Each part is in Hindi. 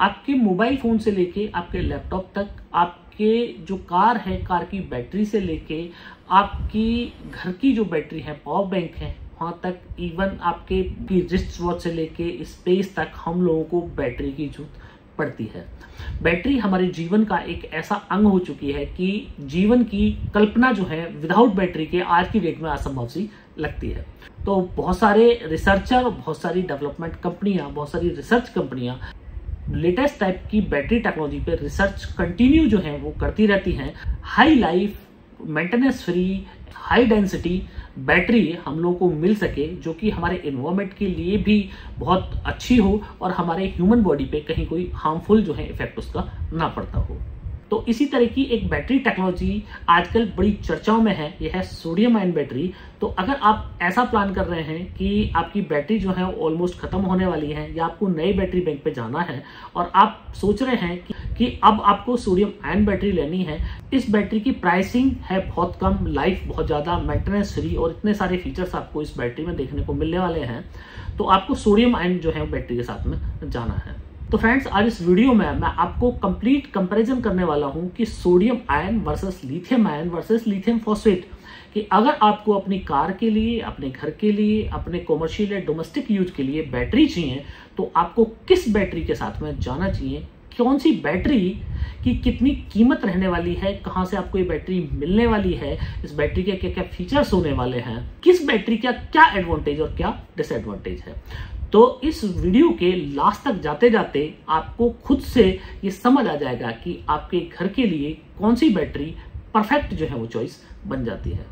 आपके मोबाइल फोन से लेके आपके लैपटॉप तक, आपके जो कार है, कार की बैटरी से लेके आपकी घर की जो बैटरी है, पावर बैंक है, वहां तक, इवन आपके रिस्ट वॉच से लेके स्पेस तक हम लोगों को बैटरी की जरूरत पड़ती है। बैटरी हमारे जीवन का एक ऐसा अंग हो चुकी है कि जीवन की कल्पना जो है विदाउट बैटरी के आज की डेट में असंभव सी लगती है। तो बहुत सारे रिसर्चर, बहुत सारी डेवलपमेंट कंपनियां, बहुत सारी रिसर्च कंपनियां लेटेस्ट टाइप की बैटरी टेक्नोलॉजी पे रिसर्च कंटिन्यू जो है वो करती रहती हैं। High life, maintenance free, high density battery हम लोगों को मिल सके, जो कि हमारे एनवायरमेंट के लिए भी बहुत अच्छी हो और हमारे ह्यूमन बॉडी पे कहीं कोई हार्मफुल जो है इफेक्ट उसका ना पड़ता हो। तो इसी तरह की एक बैटरी टेक्नोलॉजी आजकल बड़ी चर्चाओं में है, यह है सोडियम आयन बैटरी। तो अगर आप ऐसा प्लान कर रहे हैं कि आपकी बैटरी जो है ऑलमोस्ट खत्म होने वाली है या आपको नई बैटरी बैंक पे जाना है और आप सोच रहे हैं कि अब आपको सोडियम आयन बैटरी लेनी है, इस बैटरी की प्राइसिंग है बहुत कम, लाइफ बहुत ज्यादा, मेंटेनेंस फ्री और इतने सारे फीचर्स आपको इस बैटरी में देखने को मिलने वाले हैं, तो आपको सोडियम आयन जो है बैटरी के साथ में जाना है। तो फ्रेंड्स, आज इस वीडियो में मैं आपको कंप्लीट कंपैरिजन करने वाला हूं कि sodium ion versus lithium ion versus lithium phosphate, कि अगर आपको अपनी कार के लिए, अपने घर के लिए, अपने कॉमर्शियल या डोमेस्टिक यूज के लिए बैटरी चाहिए, तो आपको किस बैटरी के साथ में जाना चाहिए, कौन सी बैटरी की कितनी कीमत रहने वाली है, कहां से आपको ये बैटरी मिलने वाली है, इस बैटरी के क्या क्या फीचर्स होने वाले हैं, किस बैटरी का क्या एडवांटेज और क्या डिसएडवांटेज है। तो इस वीडियो के लास्ट तक जाते जाते आपको खुद से ये समझ आ जाएगा कि आपके घर के लिए कौन सी बैटरी परफेक्ट जो है वो चॉइस बन जाती है।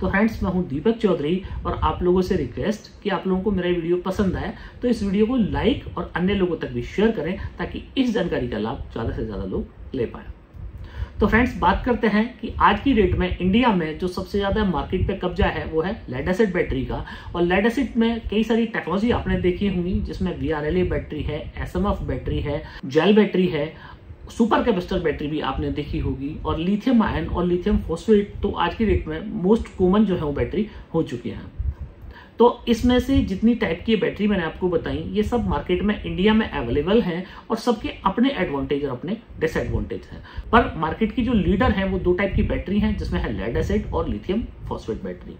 तो फ्रेंड्स, मैं हूं दीपक चौधरी और आप लोगों से रिक्वेस्ट कि आप लोगों को मेरा वीडियो पसंद आए तो इस वीडियो को लाइक और अन्य लोगों तक भी शेयर करें, ताकि इस जानकारी का लाभ ज्यादा से ज्यादा लोग ले पाए। तो फ्रेंड्स, बात करते हैं कि आज की डेट में इंडिया में जो सबसे ज्यादा मार्केट पे कब्जा है वो है लेड एसिड बैटरी का। और लेड एसिड में कई सारी टेक्नोलॉजी आपने देखी होंगी, जिसमें VRLA बैटरी है, SMF बैटरी है, जेल बैटरी है, सुपर कैपेसिटर बैटरी भी आपने देखी होगी, और लिथियम आयन और लिथियम फॉस्फेट तो आज की डेट में मोस्ट कॉमन जो है वो बैटरी हो चुकी है। तो इसमें से जितनी टाइप की बैटरी मैंने आपको बताई, ये सब मार्केट में इंडिया में अवेलेबल हैं और सबके अपने एडवांटेज और अपने डिसएडवांटेज हैं। पर मार्केट की जो लीडर है वो दो टाइप की बैटरी हैं, जिसमें है लेड एसिड और लिथियम फॉस्फेट बैटरी।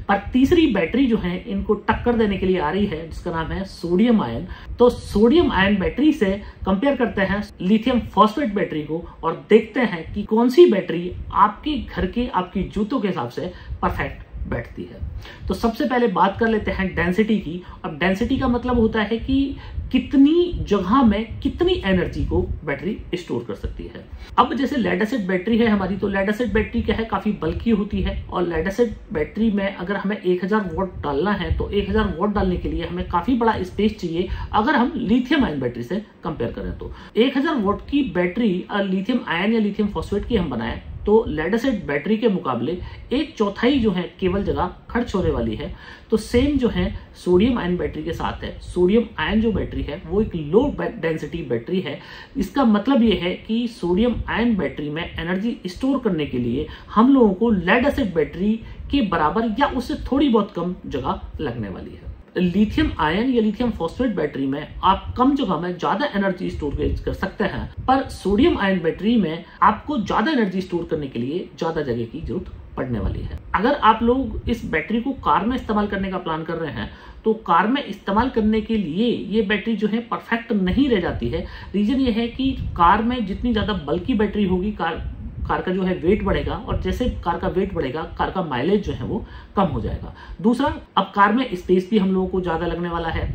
पर तीसरी बैटरी जो है इनको टक्कर देने के लिए आ रही है, जिसका नाम है सोडियम आयन। तो सोडियम आयन बैटरी से कंपेयर करते हैं लिथियम फॉस्फेट बैटरी को और देखते हैं कि कौन सी बैटरी आपके घर के, आपकी जरूरतों के हिसाब से परफेक्ट बैठती है। तो सबसे पहले बात कर लेते हैं डेंसिटी की। अब डेंसिटी का मतलब होता है कि कितनी जगह में कितनी एनर्जी को बैटरी स्टोर कर सकती है। अब जैसे लेड एसिड बैटरी है हमारी, तो लेड एसिड बैटरी क्या है, काफी बल्की होती है और लेड एसिड बैटरी में अगर हमें 1000 वॉट डालना है तो 1000 वॉट डालने के लिए हमें काफी बड़ा स्पेस चाहिए। अगर हम लिथियम आयन बैटरी से कंपेयर करें तो 1000 वॉट की बैटरी लिथियम आयन या लिथियम फॉस्फेट की हम बनाएं तो लेड एसिड बैटरी के मुकाबले 1/4 जो है केवल जगह खर्च होने वाली है। तो सेम जो है सोडियम आयन बैटरी के साथ है। सोडियम आयन जो बैटरी है वो एक लो डेंसिटी बैटरी है। इसका मतलब ये है कि सोडियम आयन बैटरी में एनर्जी स्टोर करने के लिए हम लोगों को लेड एसिड बैटरी के बराबर या उससे थोड़ी बहुत कम जगह लगने वाली है। लिथियम आयन या लिथियम फॉस्फेट बैटरी में आप कम जगह में ज्यादा एनर्जी स्टोर कर सकते हैं, पर सोडियम आयन बैटरी में आपको ज्यादा एनर्जी स्टोर करने के लिए ज्यादा जगह की जरूरत पड़ने वाली है। अगर आप लोग इस बैटरी को कार में इस्तेमाल करने का प्लान कर रहे हैं तो कार में इस्तेमाल करने के लिए ये बैटरी जो है परफेक्ट नहीं रह जाती है। रीजन ये है कि कार में जितनी ज्यादा बल्की बैटरी होगी, कार का जो है वेट बढ़ेगा और जैसे कार का वेट बढ़ेगा कार का माइलेज जो है वो कम हो जाएगा। दूसरा, अब कार में स्पेस भी हम लोगों को ज्यादा लगने वाला है।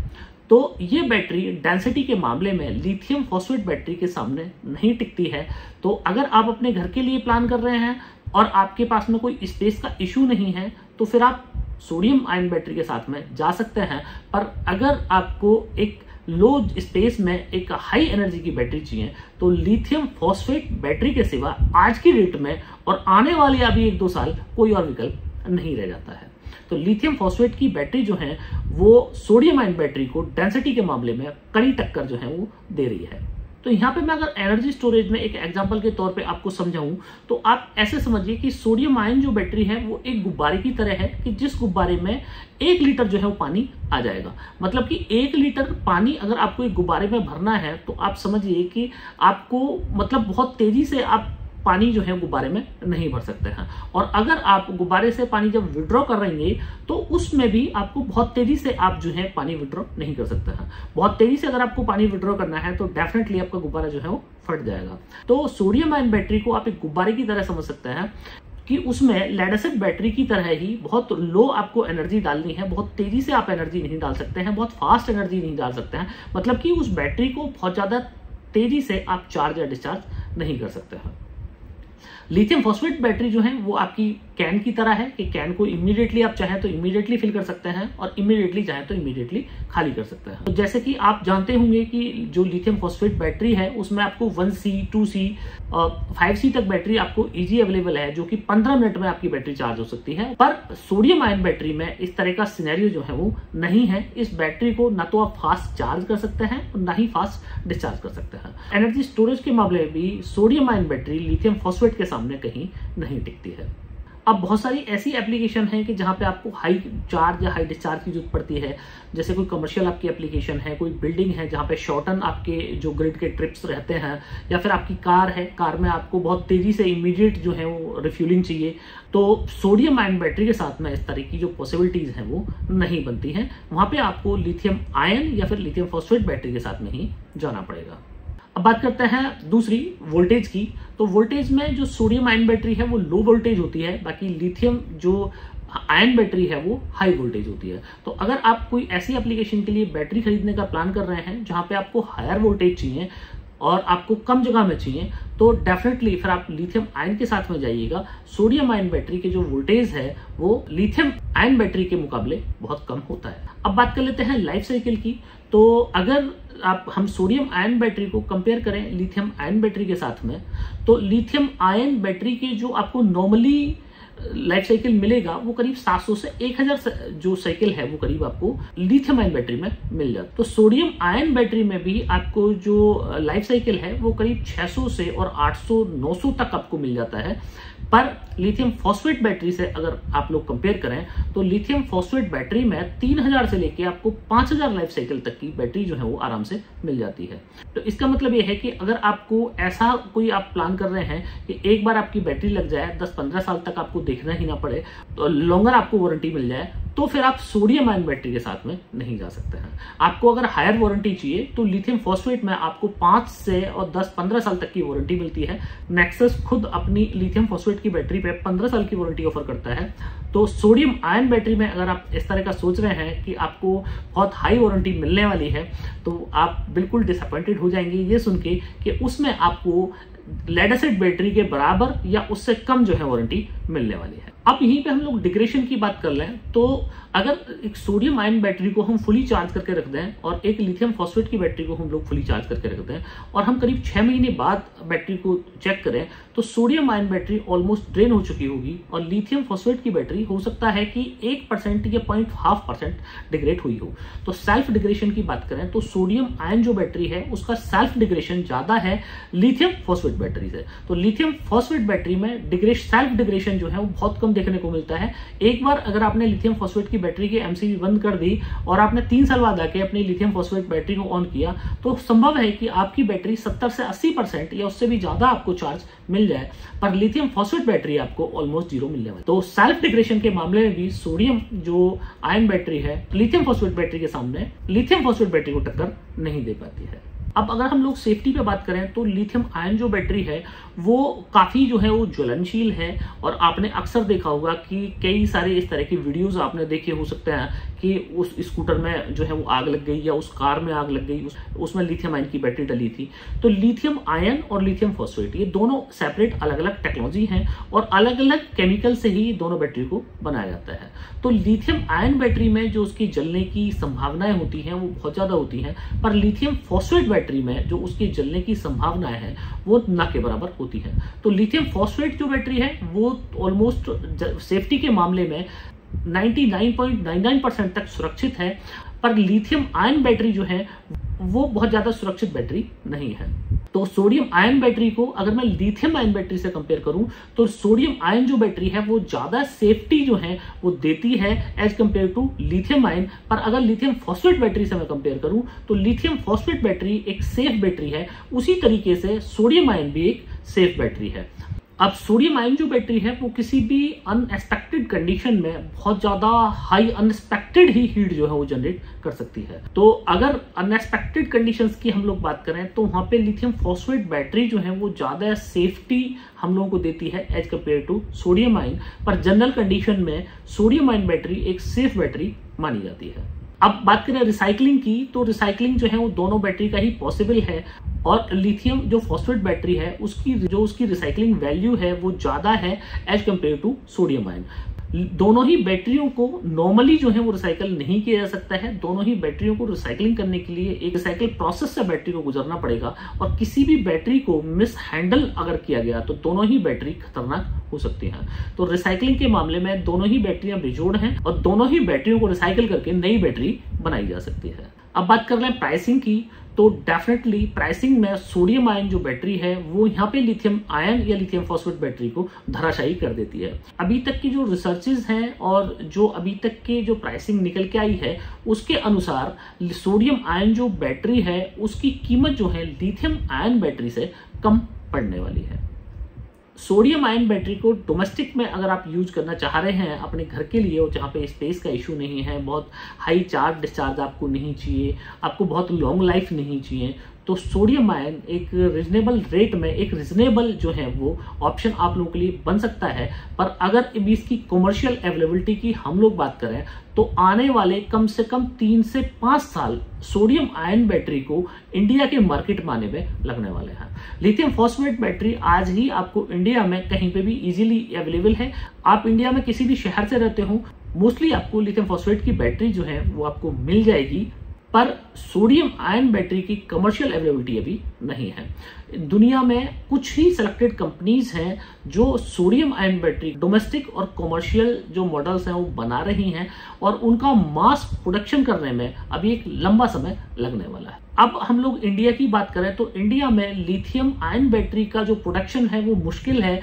तो ये बैटरी डेंसिटी के मामले में लिथियम फॉस्फेट बैटरी के सामने नहीं टिकती है। तो अगर आप अपने घर के लिए प्लान कर रहे हैं और आपके पास में कोई स्पेस का इश्यू नहीं है तो फिर आप सोडियम आयन बैटरी के साथ में जा सकते हैं। पर अगर आपको एक लो स्पेस में एक हाई एनर्जी की बैटरी चाहिए तो लिथियम फॉस्फेट बैटरी के सिवा आज की डेट में और आने वाले अभी 1-2 साल कोई और विकल्प नहीं रह जाता है। तो लिथियम फॉस्फेट की बैटरी जो है वो सोडियम आयन बैटरी को डेंसिटी के मामले में कड़ी टक्कर जो है वो दे रही है। तो यहाँ पे मैं अगर एनर्जी स्टोरेज में एक एग्जांपल के तौर पे आपको समझाऊं तो आप ऐसे समझिए कि सोडियम आयन जो बैटरी है वो एक गुब्बारे की तरह है कि जिस गुब्बारे में 1 लीटर जो है वो पानी आ जाएगा। मतलब कि 1 लीटर पानी अगर आपको एक गुब्बारे में भरना है तो आप समझिए कि आपको मतलब बहुत तेजी से आप पानी जो है गुब्बारे में नहीं भर सकते हैं। और अगर आप गुब्बारे से पानी जब विड्रॉ कर रहेंगे तो उसमें भी आपको बहुत तेजी से आप जो है पानी विड्रॉ नहीं कर सकते हैं। बहुत तेजी से अगर आपको पानी विड्रॉ करना है तो डेफिनेटली आपका गुब्बारा जो है वो फट जाएगा। तो सोडियम आयन बैटरी को आप एक गुब्बारे की तरह समझ सकते हैं कि उसमें लेड एसिड बैटरी की तरह ही बहुत लो आपको एनर्जी डालनी है। बहुत तेजी से आप एनर्जी नहीं डाल सकते हैं, बहुत फास्ट एनर्जी नहीं डाल सकते हैं। मतलब कि उस बैटरी को बहुत ज्यादा तेजी से आप चार्ज या डिस्चार्ज नहीं कर सकते हैं। लिथियम फॉस्फेट बैटरी जो है वो आपकी कैन की तरह है कि कैन को इमीडिएटली आप चाहें तो इमीडिएटली फिल कर सकते हैं और इमीडिएटली चाहें तो इमीडिएटली खाली कर सकते हैं। तो जैसे कि आप जानते होंगे कि जो लिथियम फॉस्फेट बैटरी है उसमें आपको 1C 2C और 5C तक बैटरी आपको इजी अवेलेबल है, जो कि 15 मिनट में आपकी बैटरी चार्ज हो सकती है। पर सोडियम आयन बैटरी में इस तरह का सिनेरियो जो है वो नहीं है। इस बैटरी को ना तो आप फास्ट चार्ज कर सकते हैं और ना ही फास्ट डिस्चार्ज कर सकते हैं। एनर्जी स्टोरेज के मामले में भी sodium ion battery lithium phosphate के सामने कहीं नहीं टिकती है। अब बहुत सारी ऐसी एप्लीकेशन है कि जहां पे आपको हाई चार्ज या हाई डिस्चार्ज की जरूरत पड़ती है। जैसे कोई कमर्शियल आपकी एप्लीकेशन है, कोई बिल्डिंग है जहां पे शॉर्टन आपके जो ग्रिड के ट्रिप्स रहते हैं, या फिर आपकी कार है, कार में आपको बहुत तेजी से इमीडिएट जो है वो रिफ्यूलिंग चाहिए, तो सोडियम आयन बैटरी के साथ में इस तरह की जो पॉसिबिलिटीज हैं वो नहीं बनती हैं। वहां पे आपको लिथियम आयन या फिर लिथियम फॉस्फेट बैटरी के साथ में ही जाना पड़ेगा। अब बात करते हैं दूसरी वोल्टेज की। तो वोल्टेज में जो सोडियम आयन बैटरी है वो लो वोल्टेज होती है, बाकी लिथियम जो आयन बैटरी है वो हाई वोल्टेज होती है। तो अगर आप कोई ऐसी एप्लीकेशन के लिए बैटरी खरीदने का प्लान कर रहे हैं जहां पे आपको हायर वोल्टेज चाहिए और आपको कम जगह में चाहिए, तो डेफिनेटली फिर आप लिथियम आयन के साथ में जाइएगा। सोडियम आयन बैटरी के जो वोल्टेज है वो लिथियम आयन बैटरी के मुकाबले बहुत कम होता है। अब बात कर लेते हैं लाइफ साइकिल की। तो अगर हम सोडियम आयन बैटरी को कंपेयर करें लिथियम आयन बैटरी के साथ में, तो लिथियम आयन बैटरी के जो आपको नॉर्मली लाइफ साइकिल मिलेगा वो करीब 700 से 1000 जो साइकिल है वो करीब आपको लिथियम आयन बैटरी में मिल जाता है। तो सोडियम आयन बैटरी में भी आपको जो लाइफ साइकिल है वो करीब 600 से और 800 900 तक आपको मिल जाता है। पर लिथियम फॉस्फेट बैटरी से अगर आप लोग कंपेयर करें तो लिथियम फॉस्फेट बैटरी में 3000 से लेके आपको 5000 लाइफ साइकिल तक की बैटरी जो है वो आराम से मिल जाती है। तो इसका मतलब ये है कि अगर आपको ऐसा कोई आप प्लान कर रहे हैं कि एक बार आपकी बैटरी लग जाए, 10-15 साल तक आपको देखना ही ना पड़े, तो लॉन्गर आपको वारंटी मिल जाए, तो फिर आप सोडियम आयन बैटरी के साथ में नहीं जा सकते हैं। आपको अगर हायर वारंटी चाहिए तो लिथियम फॉस्फेट में आपको 5 से और 10-15 साल तक की वारंटी मिलती है। नेक्सस खुद अपनी लिथियम फॉस्फेट की बैटरी पे 15 साल की वारंटी ऑफर करता है। तो सोडियम आयन बैटरी में अगर आप इस तरह का सोच रहे हैं कि आपको बहुत हाई वारंटी मिलने वाली है, तो आप बिल्कुल डिसअपॉइंटेड हो जाएंगे ये सुन के कि उसमें आपको लेड एसिड बैटरी के बराबर या उससे कम जो है वारंटी मिलने वाली है। अब यहीं पे हम लोग डिग्रेशन की बात कर लें, तो अगर एक सोडियम आयन बैटरी को हम फुली चार्ज करके रख दें और एक लिथियम फॉस्फेट की बैटरी को हम लोग फुली चार्ज करके रख दें और हम करीब 6 महीने बाद बैटरी को चेक करें, तो sodium ion battery almost drain हो चुकी होगी और लिथियम फॉस्फेट की बैटरी हो सकता है कि 1% या 0.5% डिग्रेड हुई हो। तो सेल्फ डिग्रेशन की बात करें तो सोडियम आयन जो बैटरी है उसका सेल्फ डिग्रेशन ज्यादा है लिथियम फॉस्फेट बैटरी से। तो लिथियम फॉस्फेट बैटरी में सेल्फ डिग्रेशन जो है वो बहुत कम देखने को मिलता है। एक बार अगर आपने लिथियम फॉस्फेट की बैटरी की एमसीबी बंद कर दी और आपने 3 साल बाद आके अपनी लिथियम फॉस्फेट बैटरी को ऑन किया, तो संभव है कि आपकी बैटरी 70 से 80% या उससे भी ज्यादा आपको चार्ज मिल जाए, पर लिथियम फॉस्फेट बैटरी आपको ऑलमोस्ट जीरो मिलने वाली। तो सेल्फ डिग्रेशन के मामले में भी सोडियम जो आयन बैटरी है लिथियम फॉस्फेट बैटरी के सामने लिथियम फॉस्फेट बैटरी को टक्कर नहीं दे पाती है। अब अगर हम लोग सेफ्टी पे बात करें तो लिथियम आयन जो बैटरी है वो काफी जो है वो ज्वलनशील है। और आपने अक्सर देखा होगा कि कई सारे इस तरह की वीडियोस आपने देखे हो सकते हैं कि उस स्कूटर में जो है वो आग लग गई या उस कार में आग लग गई, उसमें लिथियम आयन की बैटरी डली थी। तो लिथियम आयन और लिथियम फॉस्फेट ये दोनों सेपरेट अलग अलग टेक्नोलॉजी हैं और अलग अलग केमिकल से ही दोनों बैटरी को बनाया जाता है। तो लिथियम आयन बैटरी में जो उसकी जलने की संभावनाएं होती हैं वो बहुत ज्यादा होती हैं, पर लिथियम फॉस्फेट बैटरी में जो उसकी जलने की संभावनाएं हैं वो न के बराबर होती है। तो लिथियम फॉस्फेट जो बैटरी है वो ऑलमोस्ट सेफ्टी के मामले में 99.99% तक सुरक्षित है। पर लिथियम आयन बैटरी जो है वो बहुत ज्यादा सुरक्षित बैटरी नहीं है। तो सोडियम आयन बैटरी को अगर मैं लिथियम आयन बैटरी से कंपेयर करूं तो सोडियम आयन जो बैटरी है वो ज्यादा सेफ्टी जो है वो देती है as compare to lithium ion. पर अगर लिथियम फॉस्फेट बैटरी से मैं कंपेयर करूं तो लिथियम फॉस्फेट बैटरी एक सेफ बैटरी है, उसी तरीके से सोडियम आयन भी एक सेफ बैटरी है। अब सोडियम आयन जो बैटरी है वो किसी भी अनएक्सपेक्टेड कंडीशन में बहुत ज्यादा हाई अनएक्सपेक्टेड ही हीट जो है वो जनरेट कर सकती है। तो अगर अनएक्सपेक्टेड कंडीशंस की हम लोग बात करें तो वहां पे लिथियम फॉस्फेट बैटरी जो है वो ज्यादा सेफ्टी हम लोगों को देती है as compare to sodium ion. पर जनरल कंडीशन में सोडियम आयन बैटरी एक सेफ बैटरी मानी जाती है। अब बात करें रिसाइकलिंग की, तो रिसाइकलिंग जो है वो दोनों बैटरी का ही पॉसिबल है और लिथियम जो फॉस्फेट बैटरी है उसकी रिसाइकलिंग वैल्यू है वो ज्यादा है as compare to sodium ion. दोनों ही बैटरियों को नॉर्मली जो है वो रिसाइकल नहीं किया जा सकता है। दोनों ही बैटरियों को रिसाइकलिंग करने के लिए एक रिसाइकल प्रोसेस से बैटरी को गुजरना पड़ेगा और किसी भी बैटरी को मिस हैंडल अगर किया गया तो दोनों ही बैटरी खतरनाक हो सकती हैं। तो रिसाइकलिंग के मामले में दोनों ही बैटरियां बेजोड़ हैं और दोनों ही बैटरियों को रिसाइकल करके नई बैटरी बनाई जा सकती है। अब बात कर लें प्राइसिंग की, तो डेफिनेटली प्राइसिंग में सोडियम आयन जो बैटरी है वो यहाँ पे लिथियम आयन या लिथियम फॉस्फेट बैटरी को धराशायी कर देती है। अभी तक की जो रिसर्चेज हैं और जो अभी तक के जो प्राइसिंग निकल के आई है उसके अनुसार सोडियम आयन जो बैटरी है उसकी कीमत जो है लिथियम आयन बैटरी से कम पड़ने वाली है। सोडियम आयन बैटरी को डोमेस्टिक में अगर आप यूज करना चाह रहे हैं अपने घर के लिए और जहाँ पे स्पेस का इशू नहीं है, बहुत हाई चार्ज डिस्चार्ज आपको नहीं चाहिए, आपको बहुत लॉन्ग लाइफ नहीं चाहिए, तो सोडियम आयन एक रिजनेबल रेट में एक रिजनेबल जो है वो ऑप्शन आप लोगों के लिए बन सकता है। पर अगर इसकी कमर्शियल अवेलेबिलिटी की हम लोग बात करें तो आने वाले कम से कम 3 से 5 साल सोडियम आयन बैटरी को इंडिया के मार्केट में आने में लगने वाले हैं। लिथियम फॉस्फेट बैटरी आज ही आपको इंडिया में कहीं पे भी इजीली अवेलेबल है। आप इंडिया में किसी भी शहर से रहते हो मोस्टली आपको लिथियम फॉस्फेट की बैटरी जो है वो आपको मिल जाएगी। पर सोडियम आयन बैटरी की कमर्शियल अवेलेबिलिटी अभी नहीं है। दुनिया में कुछ ही सिलेक्टेड कंपनीज हैं जो सोडियम आयन बैटरी डोमेस्टिक और कमर्शियल जो मॉडल्स हैं वो बना रही हैं और उनका मास प्रोडक्शन करने में अभी एक लंबा समय लगने वाला है। अब हम लोग इंडिया की बात करें तो इंडिया में लिथियम आयन बैटरी का जो प्रोडक्शन है वो मुश्किल है,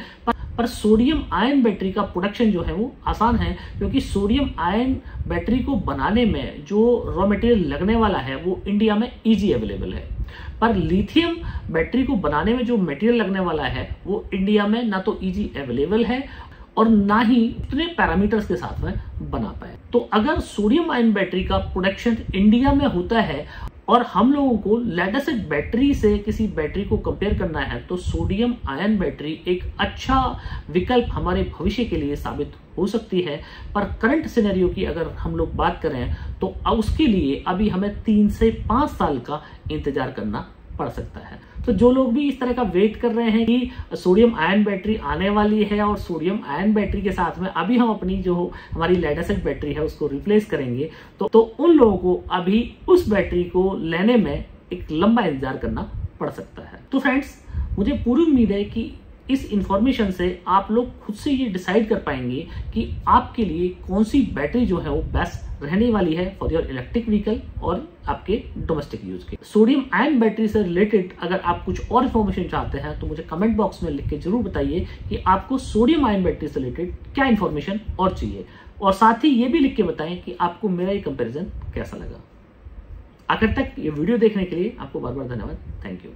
पर सोडियम आयन बैटरी का प्रोडक्शन जो है वो आसान है क्योंकि सोडियम आयन बैटरी को बनाने में जो रॉ मटेरियल लगने वाला है वो इंडिया में इजी अवेलेबल है। पर लिथियम बैटरी को बनाने में जो मटेरियल लगने वाला है वो इंडिया में ना तो इजी अवेलेबल है और ना ही उतने पैरामीटर्स के साथ में बना पाए। तो अगर सोडियम आयन बैटरी का प्रोडक्शन इंडिया में होता है और हम लोगों को लेड एसिड बैटरी से किसी बैटरी को कंपेयर करना है तो सोडियम आयन बैटरी एक अच्छा विकल्प हमारे भविष्य के लिए साबित हो सकती है। पर करंट सिनेरियो की अगर हम लोग बात करें तो उसके लिए अभी हमें 3 से 5 साल का इंतजार करना पड़ सकता है। तो जो लोग भी इस तरह का वेट कर रहे हैं कि सोडियम आयन बैटरी आने वाली है और सोडियम आयन बैटरी के साथ में अभी हम अपनी जो हमारी लेड एसिड बैटरी है उसको रिप्लेस करेंगे तो उन लोगों को अभी उस बैटरी को लेने में एक लंबा इंतजार करना पड़ सकता है। तो फ्रेंड्स, मुझे पूरी उम्मीद है कि इस इंफॉर्मेशन से आप लोग खुद से ये डिसाइड कर पाएंगे कि आपके लिए कौन सी बैटरी जो है वो बेस्ट रहने वाली है फॉर योर इलेक्ट्रिक व्हीकल और आपके डोमेस्टिक यूज के। सोडियम आयन बैटरी से रिलेटेड अगर आप कुछ और इन्फॉर्मेशन चाहते हैं तो मुझे कमेंट बॉक्स में लिख के जरूर बताइए कि आपको सोडियम आयन बैटरी से रिलेटेड क्या इन्फॉर्मेशन और चाहिए, और साथ ही ये भी लिख के बताएं कि आपको मेरा ये कंपेरिजन कैसा लगा। आखिर तक ये वीडियो देखने के लिए आपको बार बार धन्यवाद। Thank you.